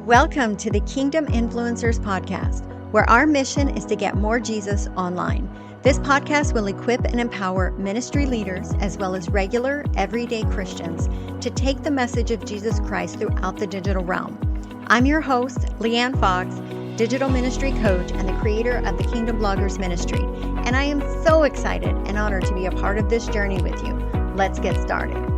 Welcome to the Kingdom Influencers Podcast, where our mission is to get more Jesus online. This podcast will equip and empower ministry leaders as well as regular, everyday Christians to take the message of Jesus Christ throughout the digital realm. I'm your host, Leanne Fox, digital ministry coach and the creator of the Kingdom Bloggers Ministry, and I am so excited and honored to be a part of this journey with you. Let's get started.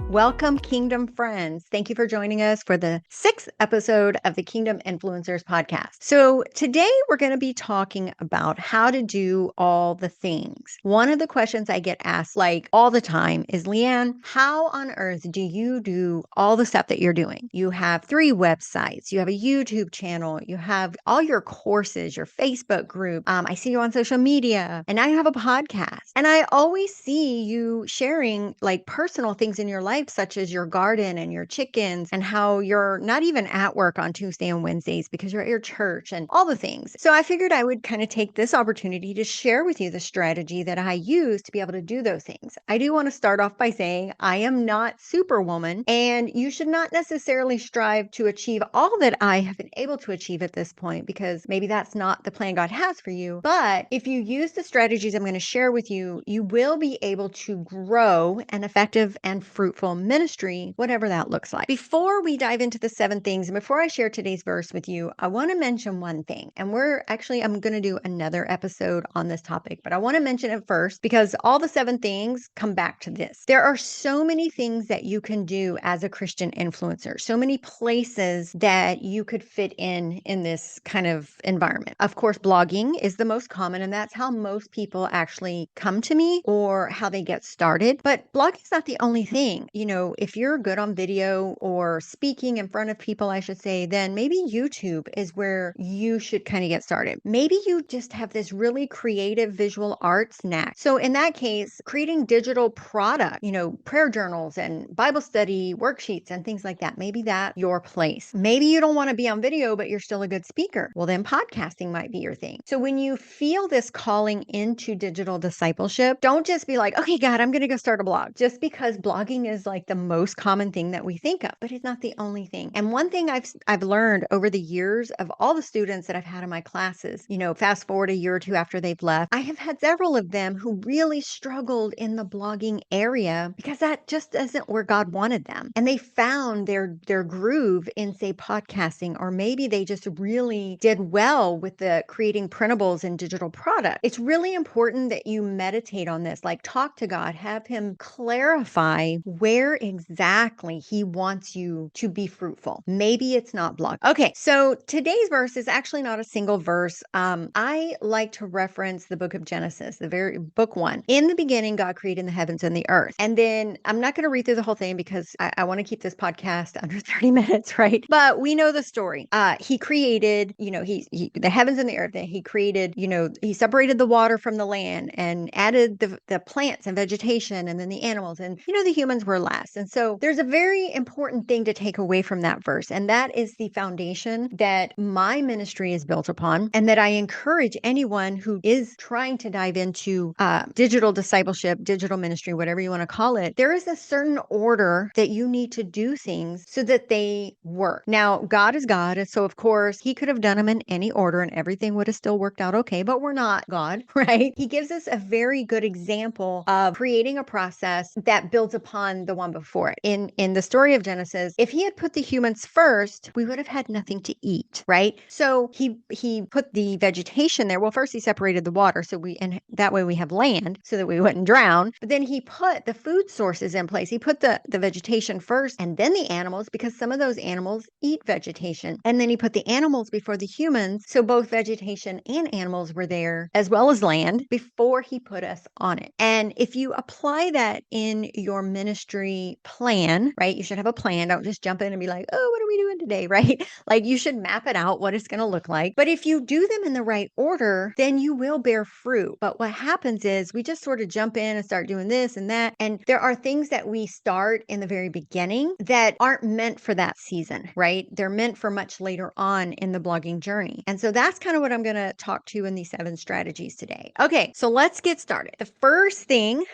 Welcome, Kingdom friends. Thank you for joining us for the 6th episode of the Kingdom Influencers Podcast. So today we're going to be talking about how to do all the things. One of the questions I get asked all the time is, Leanne, how on earth do you do all the stuff that you're doing? You have 3 websites, you have a YouTube channel, you have all your courses, your Facebook group. I see you on social media, and now you have a podcast. And I always see you sharing personal things in your life, such as your garden and your chickens, and how you're not even at work on Tuesday and Wednesdays because you're at your church and all the things. So I figured I would kind of take this opportunity to share with you the strategy that I use to be able to do those things. I do want to start off by saying I am not Superwoman, and you should not necessarily strive to achieve all that I have been able to achieve at this point, because maybe that's not the plan God has for you. But if you use the strategies I'm going to share with you, you will be able to grow an effective and fruitful ministry, whatever that looks like. Before we dive into the 7 things, and before I share today's verse with you, I want to mention one thing. And I'm going to do another episode on this topic, but I want to mention it first because all the 7 things come back to this. There are so many things that you can do as a Christian influencer, so many places that you could fit in this kind of environment. Of course, blogging is the most common, and that's how most people actually come to me or how they get started. But blogging is not the only thing. If you're good on video or speaking in front of people, I should say, then maybe YouTube is where you should kind of get started. Maybe you just have this really creative visual arts knack. So in that case, creating digital product, prayer journals and Bible study worksheets and things like that, maybe that's your place. Maybe you don't want to be on video, but you're still a good speaker. Well, then podcasting might be your thing. So when you feel this calling into digital discipleship, don't just be like, okay, God, I'm going to go start a blog, just because blogging is the most common thing that we think of, but it's not the only thing. And one thing I've learned over the years of all the students that I've had in my classes, fast forward a year or 2 after they've left, I have had several of them who really struggled in the blogging area because that just isn't where God wanted them. And they found their groove in, say, podcasting, or maybe they just really did well with the creating printables and digital product. It's really important that you meditate on this, talk to God, have him clarify where exactly he wants you to be fruitful. Maybe it's not blog. Okay, so today's verse is actually not a single verse. I like to reference the book of Genesis, the very book 1. In the beginning, God created the heavens and the earth. And then I'm not going to read through the whole thing because I want to keep this podcast under 30 minutes, right? But we know the story. He created, the heavens and the earth. That he created, he separated the water from the land and added the plants and vegetation, and then the animals, and the humans were last. And so there's a very important thing to take away from that verse, and that is the foundation that my ministry is built upon, and that I encourage anyone who is trying to dive into digital discipleship, digital ministry, whatever you want to call it. There is a certain order that you need to do things so that they work. Now, God is God, and so of course he could have done them in any order and everything would have still worked out okay, but we're not God, right? He gives us a very good example of creating a process that builds upon the one before it. In the story of Genesis, if he had put the humans first, we would have had nothing to eat, right? So he put the vegetation there. Well, first he separated the water, and that way we have land so that we wouldn't drown. But then he put the food sources in place. He put the vegetation first and then the animals, because some of those animals eat vegetation. And then he put the animals before the humans. So both vegetation and animals were there, as well as land, before he put us on it. And if you apply that in your ministry plan, right? You should have a plan. Don't just jump in and be like, oh, what are we doing today, right? You should map it out, what it's going to look like. But if you do them in the right order, then you will bear fruit. But what happens is we just sort of jump in and start doing this and that. And there are things that we start in the very beginning that aren't meant for that season, right? They're meant for much later on in the blogging journey. And so that's kind of what I'm going to talk to in these 7 strategies today. Okay, so let's get started. The first thing,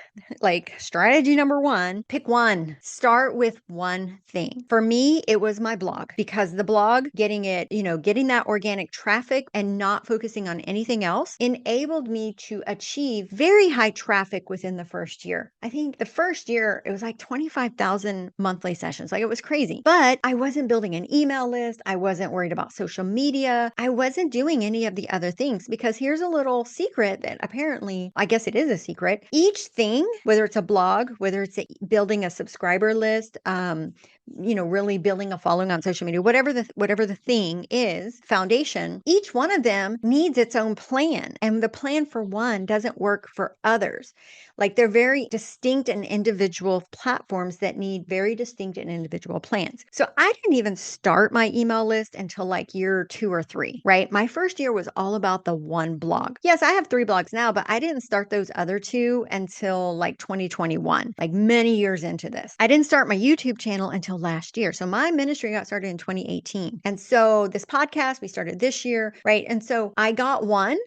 strategy number 1, pick one Start with one thing. For me, it was my blog, because the blog, getting it, getting that organic traffic and not focusing on anything else enabled me to achieve very high traffic within the first year. I think the first year it was like 25,000 monthly sessions. Like, it was crazy, but I wasn't building an email list. I wasn't worried about social media. I wasn't doing any of the other things, because here's a little secret that apparently, I guess it is a secret. Each thing, whether it's a blog, whether it's building a subscriber list, really building a following on social media, whatever the thing is, foundation, each one of them needs its own plan. And the plan for one doesn't work for others. Like, they're very distinct and individual platforms that need very distinct and individual plans. So I didn't even start my email list until like year 2 or 3, right? My first year was all about the one blog. Yes, I have 3 blogs now, but I didn't start those other 2 until like 2021, like many years into this. I didn't start my YouTube channel until last year. So my ministry got started in 2018. And so this podcast, we started this year, right? And so I got one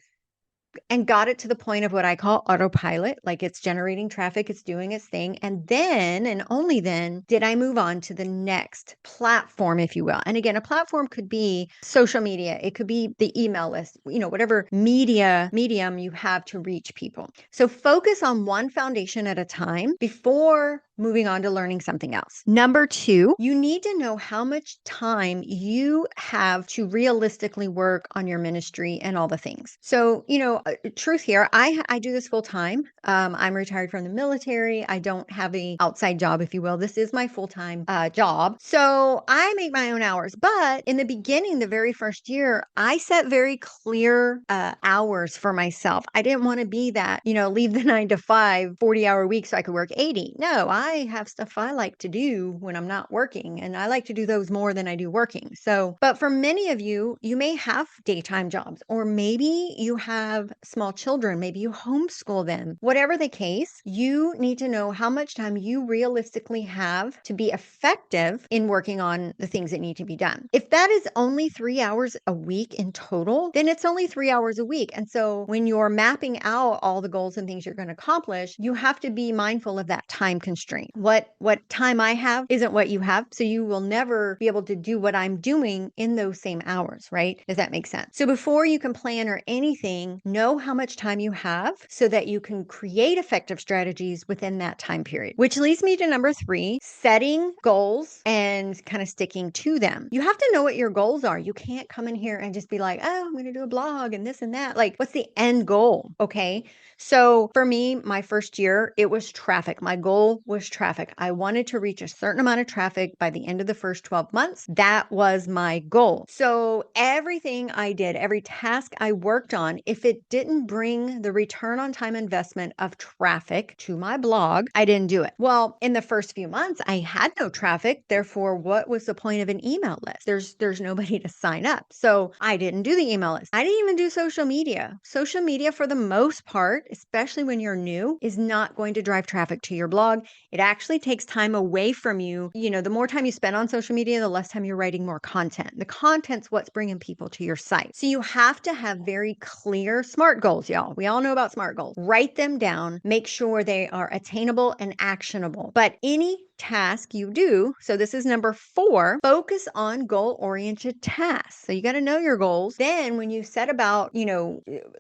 and got it to the point of what I call autopilot, like it's generating traffic, it's doing its thing. And then, and only then, did I move on to the next platform, if you will. And again, a platform could be social media, it could be the email list, whatever medium you have to reach people. So focus on one foundation at a time before moving on to learning something else. Number 2, you need to know how much time you have to realistically work on your ministry and all the things. So, truth here, I do this full time. I'm retired from the military. I don't have a outside job, if you will. This is my full-time job. So I make my own hours. But in the beginning, the very first year, I set very clear hours for myself. I didn't want to be that, leave the 9 to 5, 40-hour week so I could work 80. No, I have stuff I like to do when I'm not working, and I like to do those more than I do working. So, but for many of you, you may have daytime jobs, or maybe you have small children, maybe you homeschool them. Whatever the case, you need to know how much time you realistically have to be effective in working on the things that need to be done. If that is only 3 hours a week in total, then it's only 3 hours a week. And so when you're mapping out all the goals and things you're going to accomplish, you have to be mindful of that time constraint. What time I have isn't what you have. So you will never be able to do what I'm doing in those same hours, right? Does that make sense? So before you can plan or anything, know how much time you have so that you can create effective strategies within that time period. Which leads me to number 3, setting goals and kind of sticking to them. You have to know what your goals are. You can't come in here and just be like, oh, I'm going to do a blog and this and that. Like, what's the end goal? Okay. So for me, my first year, it was traffic. My goal was traffic. I wanted to reach a certain amount of traffic by the end of the first 12 months. That was my goal. So everything I did, every task I worked on, if it didn't bring the return on time investment of traffic to my blog, I didn't do it. Well, in the first few months, I had no traffic. Therefore, what was the point of an email list? There's nobody to sign up. So I didn't do the email list. I didn't even do social media. Social media, for the most part, especially when you're new, is not going to drive traffic to your blog. It actually takes time away from you. The more time you spend on social media, the less time you're writing more content. The content's what's bringing people to your site. So you have to have very clear SMART goals, y'all. We all know about SMART goals. Write them down. Make sure they are attainable and actionable. But any task you do, so this is number 4, focus on goal-oriented tasks. So you got to know your goals. Then when you set about,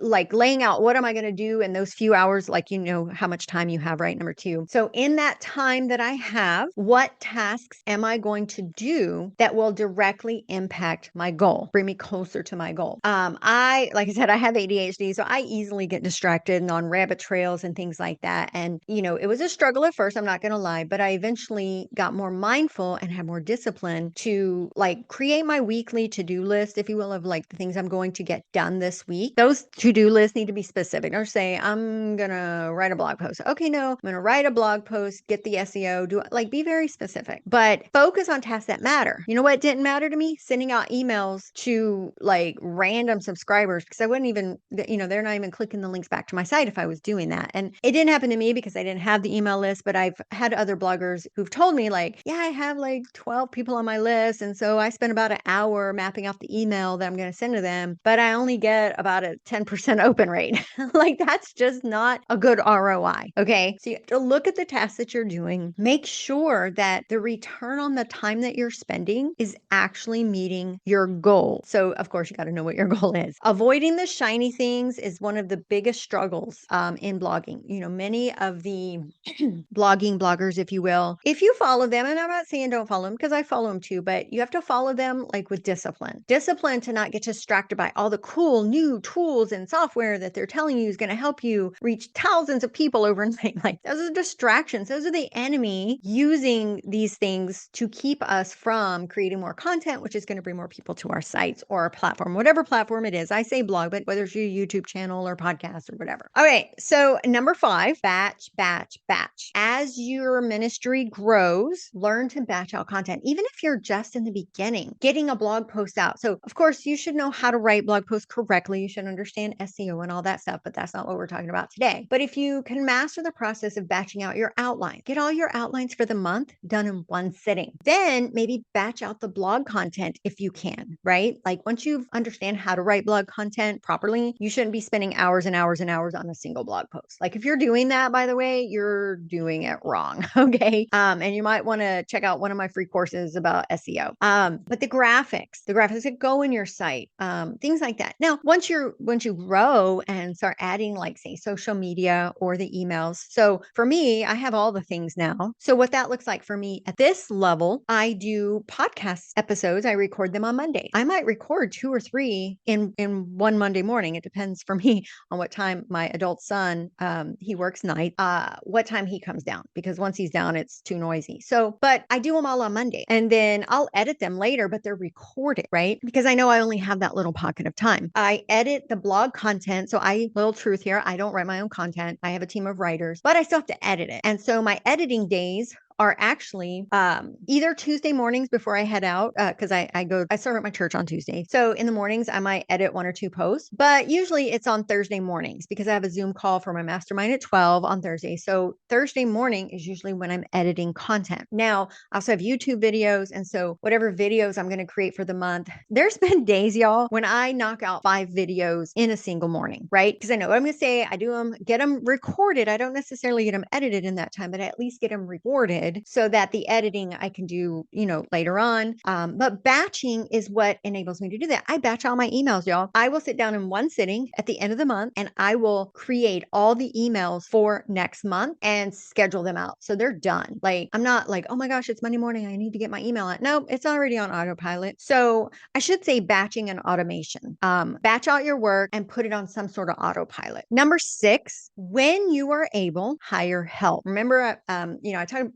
like laying out what am I going to do in those few hours, like how much time you have, right? Number 2. So in that time that I have, what tasks am I going to do that will directly impact my goal, bring me closer to my goal? Like I said, I have ADHD, so I easily get distracted and on rabbit trails and things like that. And, it was a struggle at first, I'm not going to lie, but I eventually got more mindful and had more discipline to like create my weekly to-do list, if you will, of like the things I'm going to get done this week. Those to-do lists need to be specific. Or say, I'm going to write a blog post. Okay, no, I'm going to write a blog post, get the SEO, be very specific, but focus on tasks that matter. You know what didn't matter to me? Sending out emails to like random subscribers, because I wouldn't even, they're not even clicking the links back to my site if I was doing that. And it didn't happen to me because I didn't have the email list, but I've had other bloggers who've told me like, yeah, I have like 12 people on my list. And so I spend about an hour mapping out the email that I'm going to send to them, but I only get about a 10% open rate. Like that's just not a good ROI. Okay. So you have to look at the tasks that you're doing, make sure that the return on the time that you're spending is actually meeting your goal. So of course you got to know what your goal is. Avoiding the shiny things is one of the biggest struggles in blogging. Many of the bloggers, if you will, if you follow them, and I'm not saying don't follow them because I follow them too, but you have to follow them like with discipline to not get distracted by all the cool new tools and software that they're telling you is going to help you reach thousands of people overnight. Like those are distractions. Those are the enemy using these things to keep us from creating more content, which is going to bring more people to our sites or our platform, whatever platform it is. I say blog, but whether it's your YouTube channel or podcast or whatever. All right. So number 5, batch. As your ministry grows, learn to batch out content, even if you're just in the beginning, getting a blog post out. So of course you should know how to write blog posts correctly. You should understand SEO and all that stuff, but that's not what we're talking about today. But if you can master the process of batching out your outline, get all your outlines for the month done in one sitting, then maybe batch out the blog content if you can, right? Like once you understand how to write blog content properly, you shouldn't be spending hours and hours and hours on a single blog post. Like if you're doing that, by the way, you're doing it wrong. Okay. And you might want to check out one of my free courses about SEO. But the graphics that go in your site, things like that. Now, once you grow and start adding like say social media or the emails. So for me, I have all the things now. So what that looks like for me at this level, I do podcast episodes. I record them on Monday. I might record 2 or 3 in one Monday morning. It depends for me on what time my adult son, he works night, what time he comes down, because once he's down, it's too noisy. So, but I do them all on Monday and then I'll edit them later, but they're recorded, right? Because I know I only have that little pocket of time. I edit the blog content. So little truth here, I don't write my own content. I have a team of writers, but I still have to edit it. And so my editing days are actually either Tuesday mornings before I head out, because I serve at my church on Tuesday. So in the mornings, I might edit 1 or 2 posts, but usually it's on Thursday mornings because I have a Zoom call for my mastermind at 12 on Thursday. So Thursday morning is usually when I'm editing content. Now, I also have YouTube videos. And so whatever videos I'm going to create for the month, there's been days, y'all, when I knock out 5 videos in a single morning, right? Because I know what I'm going to say. I do them, get them recorded. I don't necessarily get them edited in that time, but I at least get them recorded so that the editing I can do, later on. But batching is what enables me to do that. I batch all my emails, y'all. I will sit down in one sitting at the end of the month and I will create all the emails for next month and schedule them out. So they're done. Like, I'm not like, oh my gosh, it's Monday morning, I need to get my email out. No, it's already on autopilot. So I should say batching and automation. Batch out your work and put it on some sort of autopilot. Number 6, when you are able, hire help. Remember, I talk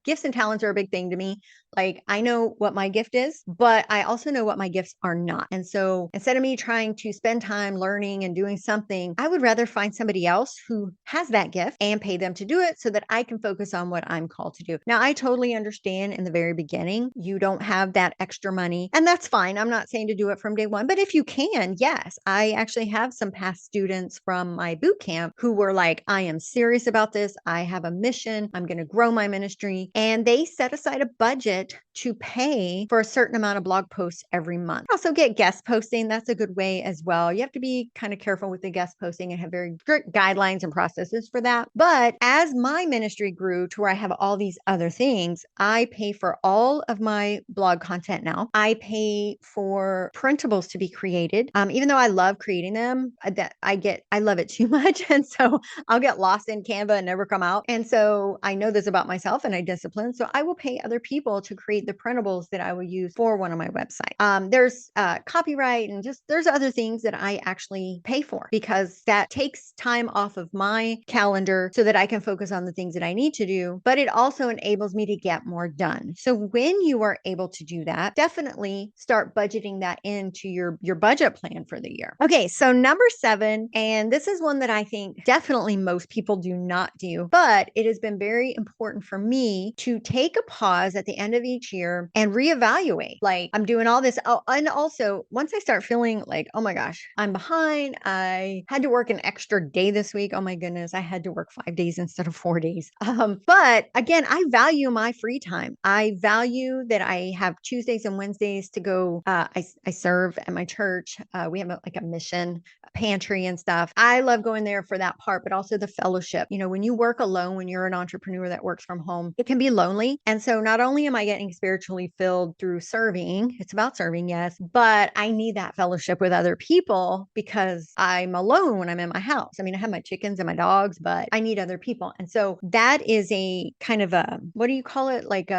gifts and talents are a big thing to me. Like I know what my gift is, but I also know what my gifts are not. And so instead of me trying to spend time learning and doing something, I would rather find somebody else who has that gift and pay them to do it so that I can focus on what I'm called to do. Now, I totally understand in the very beginning, you don't have that extra money, and that's fine. I'm not saying to do it from day one, but if you can, yes. I actually have some past students from my boot camp who were like, I am serious about this. I have a mission. I'm going to grow my ministry. And they set aside a budget to pay for a certain amount of blog posts every month. Also get guest posting. That's a good way as well. You have to be kind of careful with the guest posting and have very strict guidelines and processes for that. But as my ministry grew to where I have all these other things, I pay for all of my blog content now. I pay for printables to be created. Even though I love creating them, I love it too much. And so I'll get lost in Canva and never come out. And so I know this about myself and I discipline. So I will pay other people to create the printables that I will use for one of my websites. There's copyright and there's other things that I actually pay for because that takes time off of my calendar so that I can focus on the things that I need to do, but it also enables me to get more done. So when you are able to do that, definitely start budgeting that into your budget plan for the year. Okay, so number 7, and this is one that I think definitely most people do not do, but it has been very important for me to take a pause at the end of each year and reevaluate. Like, I'm doing all this. Oh, and also, once I start feeling like, oh my gosh, I'm behind. I had to work an extra day this week. Oh my goodness, I had to work 5 days instead of 4 days. But again, I value my free time. I value that I have Tuesdays and Wednesdays to go. I serve at my church. We have like a mission pantry and stuff. I love going there for that part, but also the fellowship. You know, when you work alone, when you're an entrepreneur that works from home, it can be lonely. And so not only am I getting spiritually filled through serving, it's about serving, yes, but I need that fellowship with other people because I'm alone when I'm in my house. I mean, I have my chickens and my dogs, but I need other people. And so that is a kind of a, what do you call it? Like,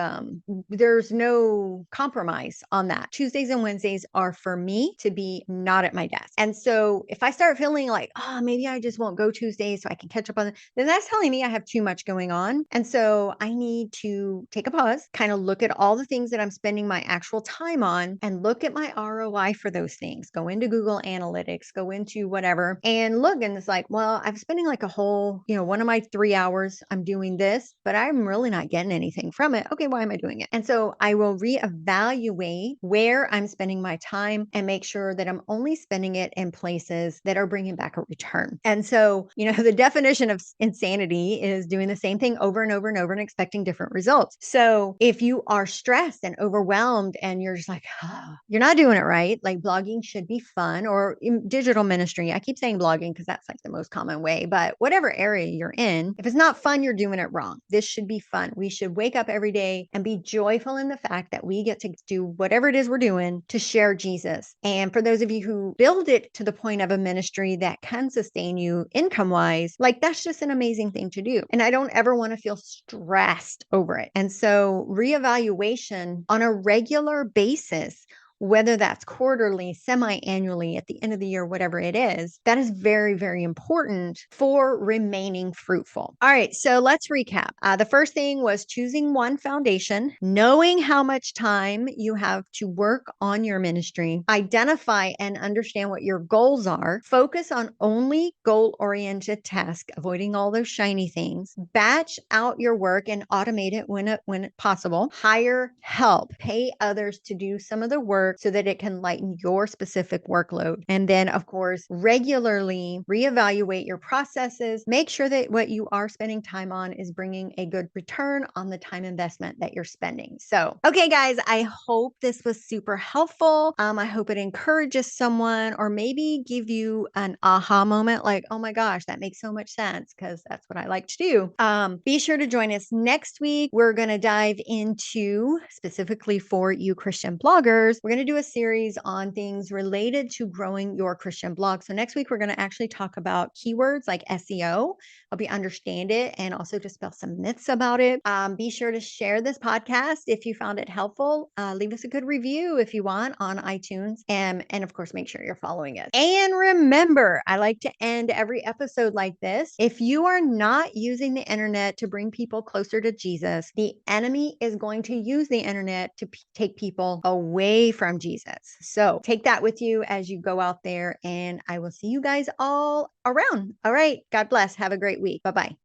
there's no compromise on that. Tuesdays and Wednesdays are for me to be not at my desk. And so if I start feeling like, oh, maybe I just won't go Tuesdays so I can catch up on it, then that's telling me I have too much going on. And so I need to take a pause, kind of look at all the things that I'm spending my actual time on and look at my ROI for those things. Go into Google Analytics, go into whatever and look. And it's like, well, I'm spending like a whole, one of my 3 hours, I'm doing this, but I'm really not getting anything from it. Okay, why am I doing it? And so I will reevaluate where I'm spending my time and make sure that I'm only spending it in places that are bringing back a return. And so, the definition of insanity is doing the same thing over and over and over and expecting different results. So if you are stressed and overwhelmed and you're just like, oh, you're not doing it right, like blogging should be fun, or in digital ministry. I keep saying blogging because that's like the most common way, but whatever area you're in, if it's not fun, you're doing it wrong. This should be fun. We should wake up every day and be joyful in the fact that we get to do whatever it is we're doing to share Jesus. And for those of you who build it to the point of a ministry that can sustain you income wise, like that's just an amazing thing to do. And I don't ever want to feel stressed over it. And so reevaluation on a regular basis, whether that's quarterly, semi-annually, at the end of the year, whatever it is, that is very, very important for remaining fruitful. All right, so let's recap. The first thing was choosing one foundation, knowing how much time you have to work on your ministry, identify and understand what your goals are, focus on only goal-oriented tasks, avoiding all those shiny things, batch out your work and automate it when possible, hire help, pay others to do some of the work so that it can lighten your specific workload. And then, of course, regularly reevaluate your processes. Make sure that what you are spending time on is bringing a good return on the time investment that you're spending. So, okay, guys, I hope this was super helpful. I hope it encourages someone or maybe give you an aha moment like, oh my gosh, that makes so much sense, because that's what I like to do. Be sure to join us next week. We're going to dive into, specifically for you Christian bloggers, we're going to do a series on things related to growing your Christian blog. So next week, we're going to actually talk about keywords like SEO, help you understand it, and also dispel some myths about it. Be sure to share this podcast if you found it helpful. Leave us a good review if you want on iTunes. And of course, make sure you're following us. And remember, I like to end every episode like this. If you are not using the internet to bring people closer to Jesus, the enemy is going to use the internet to take people away from Jesus. So take that with you as you go out there, and I will see you guys all around. All right. God bless. Have a great week. Bye-bye.